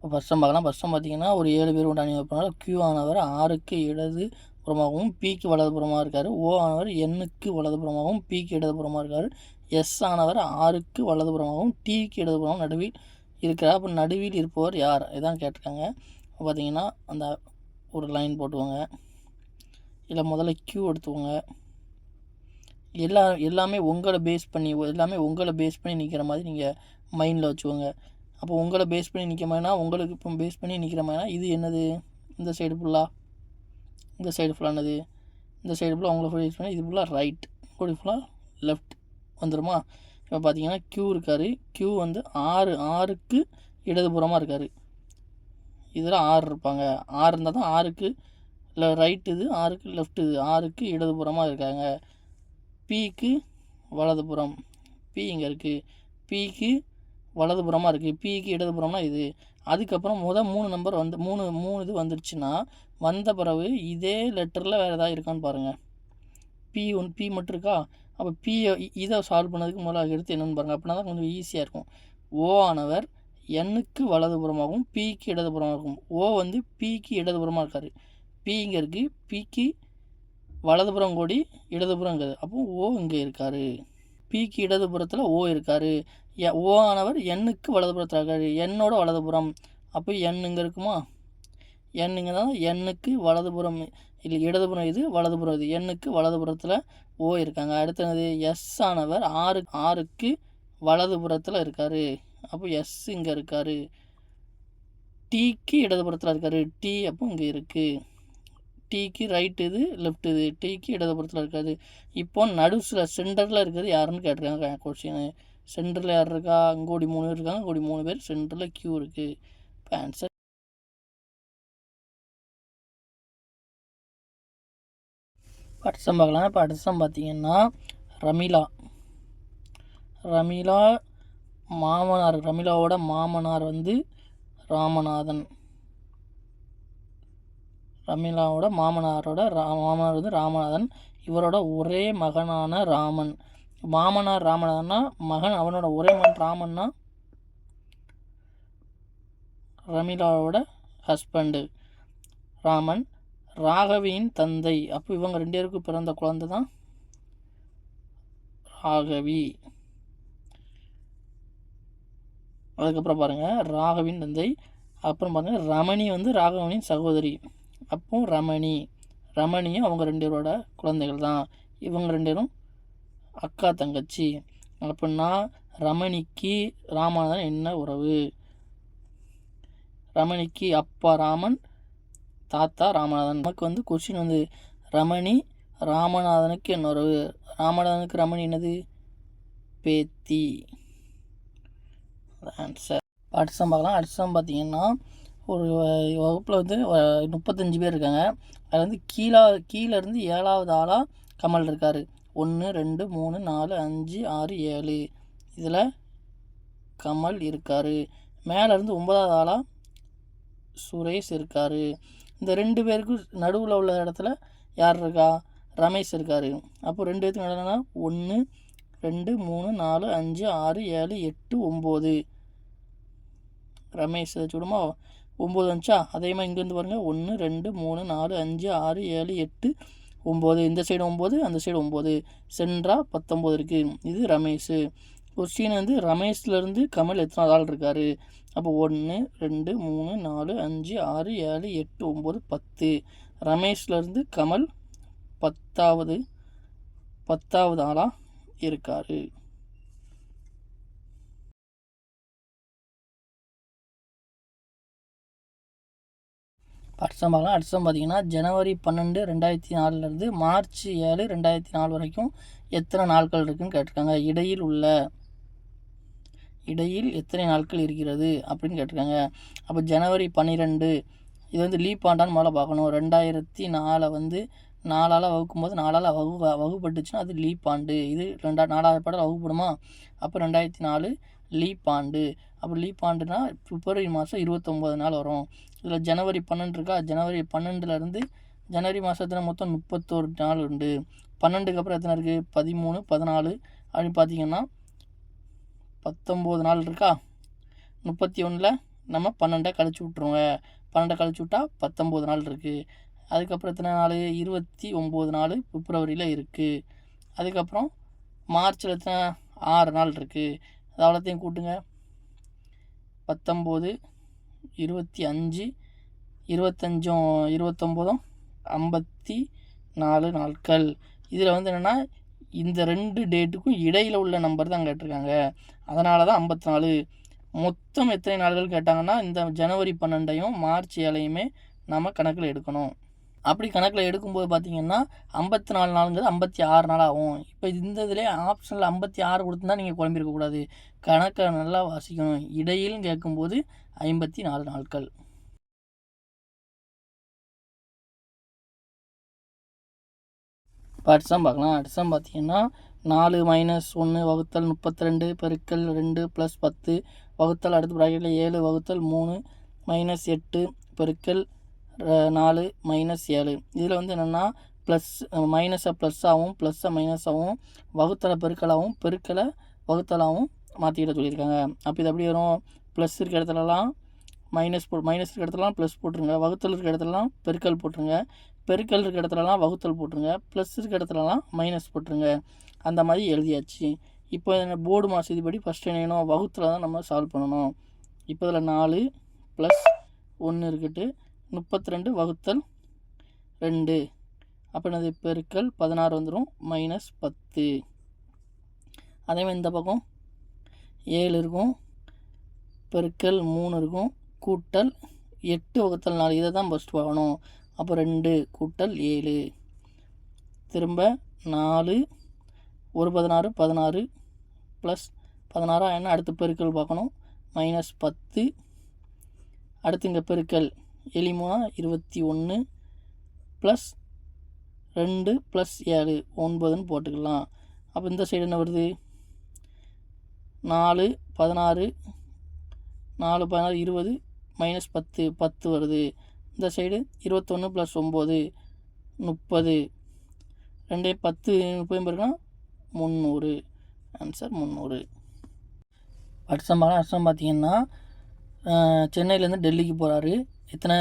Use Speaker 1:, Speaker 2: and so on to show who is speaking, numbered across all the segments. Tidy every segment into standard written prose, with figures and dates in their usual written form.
Speaker 1: இப்போ first some பார்க்கலாம். First some பார்த்தீங்கன்னா ஒரு 7 பேர் கொண்ட அணிவகுப்பினால் Q ஆனவர் Rக்கு இடது புறமாகவும் Pக்கு வலதுபுறமாக இருக்கார். O ஆனவர் Nக்கு வலதுபுறமாகவும் Pக்கு இடதுபுறமாக இருக்கார். S ஆனவர் Rக்கு வலதுபுறமாகவும் Tக்கு இடதுபுறமாகவும் நடுவில் இருக்கிறார். அப்போ நடுவில் இருப்பவர் யார் இதான் கேட்டிருக்காங்க. இப்போ பார்த்தீங்கன்னா அந்த ஒரு லைன் போட்டுவோங்க. இல்லை முதல்ல Q எடுத்துக்கோங்க. எல்லாமே உங்களை பேஸ் பண்ணி நிற்கிற மாதிரி நீங்கள் மைண்டில் வச்சுக்கோங்க. அப்போ உங்களை பேஸ் பண்ணி நிற்க மாதிரினா உங்களுக்கு இப்போ பேஸ் பண்ணி நிற்கிற மாதிரினா இது என்னது, இந்த சைடு ஃபுல்லாக என்னது, இந்த சைடு ஃபுல்லாக உங்களை பேஸ் பண்ணி இது ஃபுல்லாக ரைட், இப்படி ஃபுல்லாக லெஃப்ட் வந்துடுமா. இப்போ பார்த்தீங்கன்னா Q இருக்கார். Q வந்து ஆறுக்கு இடதுபுறமாக இருக்கார். இதில் 6 இருப்பாங்க. 6 இருந்தால் தான் 6க்கு ரைட் இது, 6க்கு லெஃப்ட் இது, 6க்கு இடதுபுறமாக இருக்காங்க. Pக்கு வலதுபுறம், P இங்கே இருக்குது. Pக்கு வலதுபுறமாக இருக்குது. Pக்கு இடதுபுறம்னா இது. அதுக்கப்புறம் 3 நம்பர் வந்து 3 இது வந்துடுச்சுன்னா வந்த பிறகு இதே லெட்டரில் வேறு ஏதாவது இருக்கான்னு பாருங்கள். P மட்டும் இருக்கா. அப்போ இதை சால்வ் பண்ணதுக்கு முதல்ல எடுத்து என்னென்னு பாருங்கள். அப்படின்னா தான் கொஞ்சம் ஈஸியாக இருக்கும். O ஆனவர் Nக்கு வலதுபுறமாகவும் Pக்கு இடதுபுறமாக இருக்கும். O வந்து Pக்கு இடதுபுறமாக இருக்கார். P இங்கே இருக்குது. Pக்கு வலதுபுறம் கோடி இடதுபுறங்கிறது. அப்போ O இங்கே இருக்கார். Pக்கு இடதுபுறத்தில் O இருக்கார். O ஆனவர் Nக்கு வலதுபுறத்தில் இருக்கார். என்னோட வலதுபுறம். அப்போ N இங்கே இருக்குமா. N இங்கே தான். Nக்கு வலதுபுறம் இல்லை, இடதுபுறம் இது, வலதுபுறம் இது. Nக்கு வலதுபுறத்தில் O இருக்காங்க. அடுத்தது S ஆனவர் ஆறுக்கு வலதுபுறத்தில் இருக்கார். அப்போ S இங்கே இருக்கார். Tக்கு இடதுபுறத்தில் இருக்கார். T அப்போ இங்கே இருக்குது. Tக்கு ரைட் இது, லெஃப்ட் இது. Tக்கு இடதுபுறத்தில் இருக்காது. இப்போ நடுவில் சென்டரில் இருக்கிறது யாருன்னு கேட்டிருக்காங்க கொஸ்டின். சென்டரில் யார் இருக்கா, இங்கோடி 3 பேர் இருக்காங்க. இங்கோடி 3 பேர். சென்டரில் Q இருக்குது. இப்போ ஆன்சர். அடுத்த சம் பார்க்கலாம். இப்போ அடுத்த சம் பார்த்தீங்கன்னா ரமீலா மாமனார், ரமீலாவோட மாமனார் வந்து ராமநாதன். ரமீலாவோட மாமனார் வந்து ராமநாதன். இவரோட ஒரே மகனான ராமன். மாமனார் ராமநாதன்னா மகன், அவனோட ஒரே மகன் ராமன்னா ரமீலாவோட ஹஸ்பண்டு ராமன். ராகவியின் தந்தை. அப்போ இவங்க 2 பேருக்கும் பிறந்த குழந்தை தான் ராகவி. அதுக்கப்புறம் பாருங்கள் ராகவின் தந்தை. அப்புறம் பாருங்கள் ரமணி வந்து ராகவனின் சகோதரி. அப்போ ரமணியும் அவங்க 2 பேரோட குழந்தைகள் தான். இவங்க 2 பேரும் அக்கா தங்கச்சி. அப்படின்னா ரமணிக்கு ராமநாதன் என்ன உறவு. ரமணிக்கு அப்பா ராமன், தாத்தா ராமநாதன். நமக்கு வந்து கொஸ்டின் வந்து ரமணி ராமநாதனுக்கு என்ன உறவு. ராமநாதனுக்கு ரமணி என்னது, பேத்தி. ஆன்சர். அடுத்த சம் பார்க்கலாம். அடுத்த சம் பார்த்தீங்கன்னா ஒரு வகுப்பில் வந்து 35 பேர் இருக்காங்க. அதில் வந்து கீழேருந்து 7வது ஆளாக கமல் இருக்கார். 1 2 3 4 5 6 7 இதில் கமல் இருக்கார். மேலேருந்து 9வது ஆளாக சுரேஷ் இருக்கார். இந்த 2 பேருக்கும் நடுவில் உள்ள இடத்துல யார் இருக்கா, ரமேஷ் இருக்கார். அப்போ 2 பேருக்கு நடுவுனா 1 2 3 4 5 6 7 8 9. ரமேஷ் சுடுமா 9 வந்துச்சா. அதே மாதிரி இங்கேருந்து பாருங்கள் 1 2 3 4 5 6 7 8 9. இந்த சைடு 9, அந்த சைடு 9. சென்ட்ரா 19 இருக்குது. இது ரமேஷ். கொஸ்டின் வந்து ரமேஷ்லேருந்து கமல் எத்தனை ஆள் இருக்கார். அப்போ 1 2 3 4 5 6 7 8 9 10. ரமேஷ்லேருந்து கமல் 10வது ஆளாக இருக்கார். அடுத்த சம் பார்த்தீங்கன்னா ஜனவரி 12 2004 மார்ச் 7 2004 வரைக்கும் எத்தனை நாட்கள் இருக்குதுன்னு கேட்டிருக்காங்க. இடையில் எத்தனை நாட்கள் இருக்கிறது அப்படின்னு கேட்டிருக்காங்க. அப்போ ஜனவரி 12 இது வந்து லீப் ஆண்டான்னு முதல்ல பார்க்கணும். 2004 வந்து 4ஆல் வகுக்கும்போது 4ஆல் வகுப்பட்டுச்சுன்னா அது லீப் ஆண்டு. இது 4வது பாடல் வகுப்படுமா. அப்போ 2004 லீப் ஆண்டு. அப்போ லீப் ஆண்டுனா பிப்ரவரி மாதம் 29 நாள் வரும். இதில் ஜனவரி 12 இருக்கா. ஜனவரி 12லேருந்து ஜனவரி மாதத்தில் மொத்தம் 31 நாள் உண்டு. 12க்கு அப்புறம் எத்தனை இருக்குது, 13 14 அப்படின்னு பார்த்தீங்கன்னா 19 நாள் இருக்கா. 31ல் நம்ம 12 கழிச்சு விட்ருவோங்க. 12 கழிச்சு விட்டா 19 நாள் இருக்குது. அதுக்கப்புறம் எத்தனை நாள்? 29 நாள் பிப்ரவரியில் இருக்குது. அதுக்கப்புறம் மார்ச்சில் எத்தனை? 6 நாள் இருக்குது. அது அவ்வளோத்தையும் கூட்டுங்க. 19, 25, 25, 29, 54 நாட்கள். இதில் வந்து என்னென்னா இந்த 2 டேட்டுக்கும் இடையில் உள்ள நம்பர் தான் கேட்டிருக்காங்க. அதனால தான் 54. மொத்தம் எத்தனை நாள்கள் கேட்டாங்கன்னா இந்த ஜனவரி 12ஐயும் மார்ச் 7ஐயுமே நம்ம கணக்கில் எடுக்கணும். அப்படி கணக்கில் எடுக்கும்போது பார்த்திங்கன்னா 54 நாளுங்கிறது 56 நாள் ஆகும். இப்போ இந்த இதிலே ஆப்ஷனில் 56 கொடுத்துருந்தா நீங்கள் குழம்பிருக்கக்கூடாது. கணக்கை நல்லா வாசிக்கணும். இடையிலும் கேட்கும்போது 54 நாட்கள். இப்போ அடுத்தம் பார்க்கலாம். அடுத்தம் பார்த்திங்கன்னா 4 - 1 வகுத்தல் 32 பெருக்கல் 2 + 10 வகுத்தல் அடுத்த ப்ராக்கெட்டில் 7 வகுத்தல் 3 - 8 பெருக்கல் 4 - 7. இதில் வந்து என்னென்னா ப்ளஸ் மைனஸை ப்ளஸ்ஸாகவும் ப்ளஸ்ஸை மைனஸாகவும் வகுத்தலை பெருக்கலாகவும் பெருக்கலை வகுத்தலாகவும் மாற்றிக்கிட்ட சொல்லியிருக்காங்க. அப்போ இது எப்படி வரும்? ப்ளஸ் இருக்க இடத்துலலாம் மைனஸ் இருக்க இடத்துலலாம் ப்ளஸ் போட்டுருங்க. வகுத்தல் இருக்க இடத்துலலாம் பெருக்கல் போட்டுருங்க. பெருக்கல் இருக்க இடத்துலலாம் வகுத்தல் போட்டுருங்க. ப்ளஸ் இருக்க இடத்துலலாம் மைனஸ் போட்டுருங்க. அந்த மாதிரி எழுதியாச்சு. இப்போ போர்டு மாசதிப்படி ஃபஸ்ட்டு என்ன வேணும்? வகுத்தில் தான் நம்ம சால்வ் பண்ணணும். இப்போ இதில் 4 + 1 இருக்கட்டு 32 வகுத்தல் 2. அப்போ என்னது? பெருக்கல் 16 வந்துடும் -10. அதேமாதிரி இந்த பக்கம் 7 இருக்கும் பெருக்கல் 3 இருக்கும் கூட்டல் 8 வகுத்தல் 4. இதை தான் ஃபஸ்ட்டு பார்க்கணும். அப்போ 2 கூட்டல் 7 திரும்ப 4 ஒரு 16 16 ப்ளஸ் 16 என்ன? அடுத்து பெருக்கல் பார்க்கணும் -10. அடுத்து இங்கே பெருக்கல் எளிமையா 21 ப்ளஸ் 2 + 7 9ன்னு போட்டுக்கலாம். அப்போ இந்த சைடு என்ன வருது? 4 16 4 16 20 -10 10 வருது. இந்த சைடு 21 + 9 30. 2 10 30 பெருக்குனா 300. ஆன்சர் 300. அடுத்தம் பார்த்திங்கன்னா சென்னையிலேருந்து டெல்லிக்கு போகிறாரு. எத்தனை?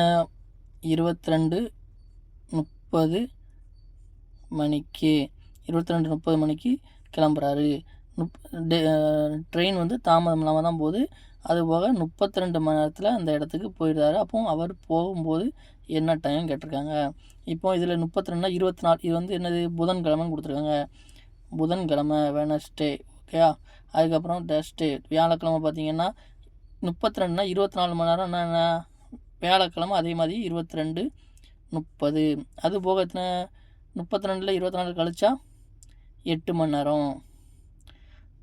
Speaker 1: 22:30 மணிக்கு 22:30 மணிக்கு கிளம்புறாரு. ட்ரெயின் வந்து தாமதம் இல்லாமல் தான் போகுது. அதுபோக 32 மணி நேரத்தில் அந்த இடத்துக்கு போயிடுறாரு. அப்போ அவர் போகும்போது என்ன டைம் கேட்டிருக்காங்க. இப்போ இதில் 32 24. இது வந்து என்னது? புதன்கிழமைன்னு கொடுத்துருக்காங்க. புதன்கிழமை வெனஸ்டே. ஓகேயா? அதுக்கப்புறம் டேஸ்டே வியாழக்கிழமை பார்த்திங்கன்னா 32 24 மணி நேரம் என்ன? வியாழக்கிழமை அதே மாதிரி 22:30. அது போக எத்தனை? 32 24 கழிச்சா 8 மணி நேரம்.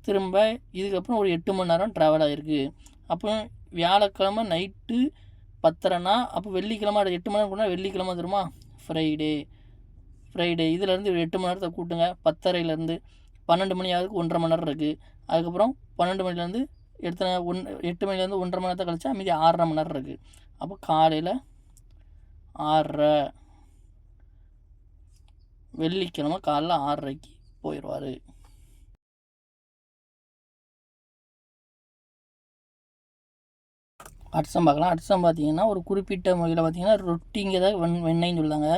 Speaker 1: திரும்ப இதுக்கப்புறம் ஒரு 8 மணி நேரம் ட்ராவல் ஆகிருக்கு. அப்போ வியாழக்கிழமை நைட்டு 10:30னா அப்போ வெள்ளிக்கிழமை 8 மணி நேரம் கூட வெள்ளிக்கிழமை தருமா? ஃப்ரைடே. இதிலேருந்து 8 மணி நேரத்தை கூட்டுங்க. 10:30லேருந்து 12 மணி ஆகுதுக்கு 1.5 மணி நேரம் இருக்குது. அதுக்கப்புறம் 12 மணிலேருந்து 8 மணிலேருந்து 1.5 மணி நேரத்தை கழிச்சா மீதி 6.5 மணி நேரம் இருக்குது. அப்போ காலையில் 6:30 வெள்ளிக்கிழமை காலைல 6:30க்கு போயிடுவார். அடுத்தம் பார்க்கலாம். அடுத்தம் பார்த்திங்கன்னா ஒரு குறிப்பிட்ட முறையில் பார்த்திங்கன்னா ரொட்டிங்கிறத வெண்ணெய்ன்னு சொல்லுவாங்க.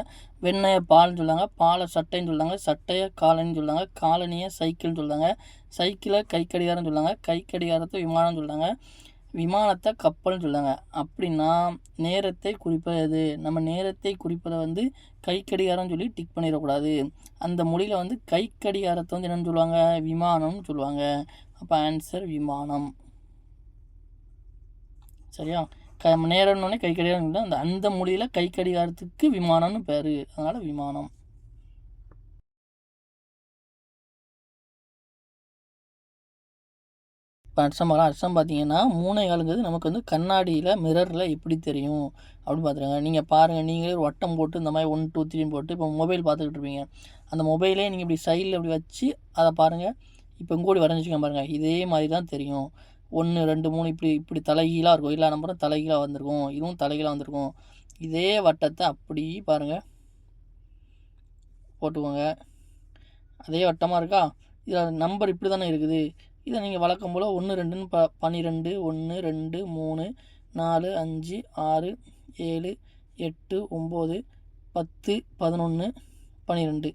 Speaker 1: வெண்ணெயை பால்னு சொல்லுவாங்க. பாலை சட்டைன்னு சொல்லுவாங்க. சட்டையை காலனின்னு சொல்லுவாங்க. காலனியை சைக்கிள்னு சொல்லுவாங்க. சைக்கிளை கைக்கடிகாரம்னு சொல்லுவாங்க. கைக்கடிகாரத்தை விமானம்னு சொல்லுவாங்க. விமானத்தை கப்பல்னு சொல்லுவாங்க. அப்படின்னா நேரத்தை குறிப்பது எது? நம்ம நேரத்தை குறிப்பதை வந்து கைக்கடிகாரம்னு சொல்லி டிக் பண்ணிடக்கூடாது. அந்த மொழியில் வந்து கைக்கடிகாரத்தை வந்து என்னென்னு சொல்லுவாங்க? விமானம்னு சொல்லுவாங்க. அப்போ ஆன்சர் விமானம். சரியா? நேரம்னோடனே கைக்கடிகாரம் அந்த மொழியில் கைக்கடிகாரத்துக்கு விமானம்னு பேர். அதனால் விமானம். இப்போ அர்த்தம் பார்த்தீங்கன்னா 3/4ங்கிறது நமக்கு வந்து கண்ணாடியில் மிரரில் எப்படி தெரியும் அப்படின்னு பார்த்துருங்க. நீங்கள் பாருங்கள், நீங்களே ஒரு வட்டம் போட்டு இந்த மாதிரி 1 2 3 போட்டு இப்போ மொபைல் பார்த்துக்கிட்டு இருப்பீங்க. அந்த மொபைலே நீங்கள் இப்படி சைடில் இப்படி வச்சு அதை பாருங்கள். இப்போ இங்கோடி வரைஞ்சிக்க பாருங்கள். இதே மாதிரி தான் தெரியும். 1 2 3 இப்படி தலைகீழாக இருக்கும். எல்லா நம்பரும் தலைகீழாக வந்திருக்கும். இதுவும் தலைகீழாக வந்திருக்கும். இதே வட்டத்தை அப்படி பாருங்கள், போட்டுக்கோங்க. அதே வட்டமாக இருக்கா? இதில் நம்பர் இப்படி தானே இருக்குது. இதை நீங்கள் வழக்கம் போல் 1 2ன்னு 12 1 2 3 4 5 6 7 8 9 10 11 12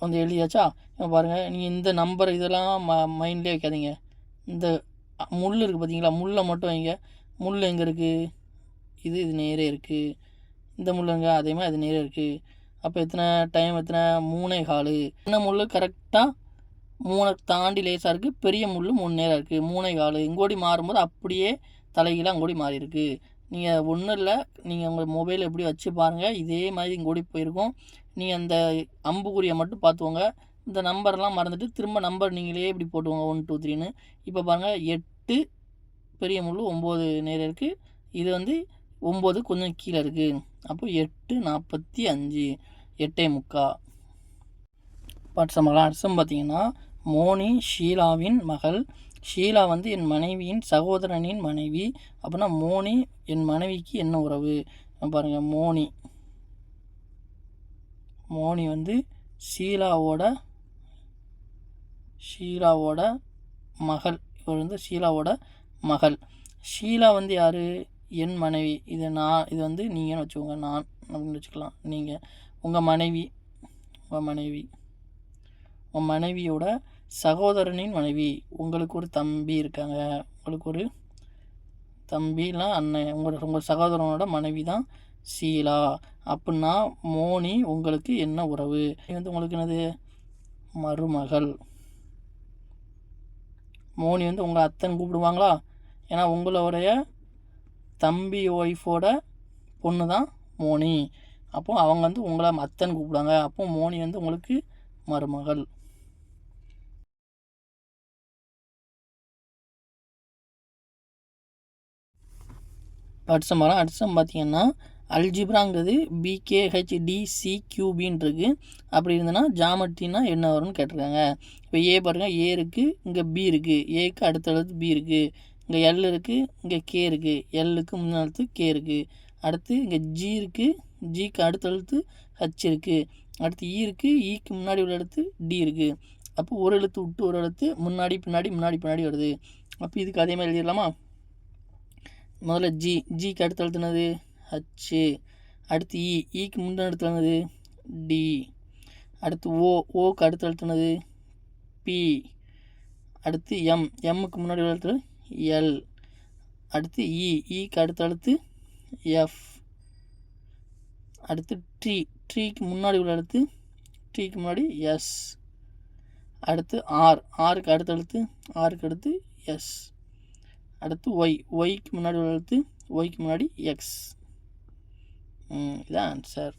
Speaker 1: வந்து எழுதியாச்சா? பாருங்கள், நீங்கள் இந்த நம்பர் இதெல்லாம் மைண்ட்லேயே வைக்காதீங்க. இந்த முள் இருக்குது பார்த்தீங்களா, முள்ளை மட்டும் வைங்க. முள் எங்கே இருக்குது? இது நேரே இருக்குது. இந்த முள்ளுங்க அதே மாதிரி அது நேரே இருக்குது. அப்போ எத்தனை 3:15. சின்ன முள் கரெக்டாக 3 தாண்டி லேசாக இருக்குது. பெரிய முள் 3 நேரம் இருக்குது. 3:15 இங்கோடி மாறும்போது அப்படியே தலைகீழாக அங்கோடி மாறி இருக்குது. நீங்கள் ஒன்றும் இல்லை, நீங்கள் உங்கள் மொபைல் எப்படி வச்சு பாருங்கள், இதே மாதிரி இங்கோடி போயிருக்கும். நீங்கள் அந்த அம்புக்குறியை மட்டும் பார்த்துக்கோங்க. இந்த நம்பர்லாம் மறந்துட்டு திரும்ப நம்பர் நீங்களே இப்படி போட்டுவோங்க 1 2 3ன்னு. இப்போ பாருங்கள், 8 பெரிய முள் 9 நேரம் இருக்குது. இது வந்து 9 கொஞ்சம் கீழே இருக்குது. அப்போ 8:45 8:45. பாட்சமலாம் அர்த்தம் பார்த்தீங்கன்னா, மோனி ஷீலாவின் மகள், ஷீலா வந்து என் மனைவியின் சகோதரனின் மனைவி. அப்படின்னா மோனி என் மனைவிக்கு என்ன உறவு? பாருங்கள், மோனி வந்து ஷீலாவோட மகள். இவர் வந்து ஷீலாவோட மகள். ஷீலா வந்து யார்? என் மனைவி. இது வந்து நீங்கன்னு வச்சுக்கோங்க, நான் அப்படின்னு வச்சுக்கலாம். நீங்கள் உங்கள் மனைவியோட சகோதரனின் மனைவி. உங்களுக்கு ஒரு தம்பி இருக்காங்க, உங்களுக்கு ஒரு தம்பிலாம் அண்ணன், உங்கள் சகோதரனோட மனைவி தான் ஷீலா. அப்படின்னா மோனி உங்களுக்கு என்ன உறவு? வந்து உங்களுக்கு என்னது? மருமகள். மோனி வந்து உங்கள் அத்தன் கூப்பிடுவாங்களா? ஏன்னா உங்களுடைய தம்பி ஒய்ஃபோட பொண்ணு தான் மோனி. அப்போது அவங்க வந்து உங்களை அத்தன் கூப்பிடுவாங்க. அப்போது மோனி வந்து உங்களுக்கு மருமகள். அட்சம் பார்த்தீங்கன்னா, அல்ஜிப்ராங்கிறது BKHDCQBன்னு இருக்குது. அப்படி இருந்ததுன்னா ஜாமெட்ரினா என்ன வரும்னு கேட்டிருக்காங்க. இப்போ ஏ பாருங்கள், ஏ இருக்குது, இங்கே பி இருக்குது, ஏக்கு அடுத்த எழுத்து பி இருக்குது, இங்கே எல் இருக்குது, இங்கே கே இருக்குது, எல்லுக்கு முன்ன எழுத்து கே இருக்குது, அடுத்து இங்கே ஜி இருக்குது, ஜிக்கு அடுத்த எழுத்து ஹச் இருக்குது, அடுத்து இ இருக்குது, ஈக்கு முன்னாடி உள்ள எழுத்து டி இருக்குது. அப்போ ஒரு எழுத்து விட்டு ஒரு எழுத்து முன்னாடி பின்னாடி வருது. அப்போ இதுக்கு அதே மாதிரி எழுதிடலாமா? முதல்ல ஜிக்கு அடுத்த எழுத்துனது ஹச்சு, அடுத்து ஈக்கு முன்ன எழுத்துனது டி, அடுத்து ஓக்கு அடுத்த எழுத்துனது பி, அடுத்து எம்முக்கு முன்னாடி எழுத்து எல், அடுத்து ஈக்கு அடுத்த எழுத்து எஃப், அடுத்து ட்ரீக்கு முன்னாடி உள்ள எழுத்து ட்ரீக்கு முன்னாடி எஸ், அடுத்து ஆருக்கு அடுத்த எழுத்து ஆருக்கு அடுத்து எஸ், அடுத்து ஒய்க்கு முன்னாடி உள்ள எழுத்து ஒய்க்கு முன்னாடி எக்ஸ். இதான் ஆன்சர்.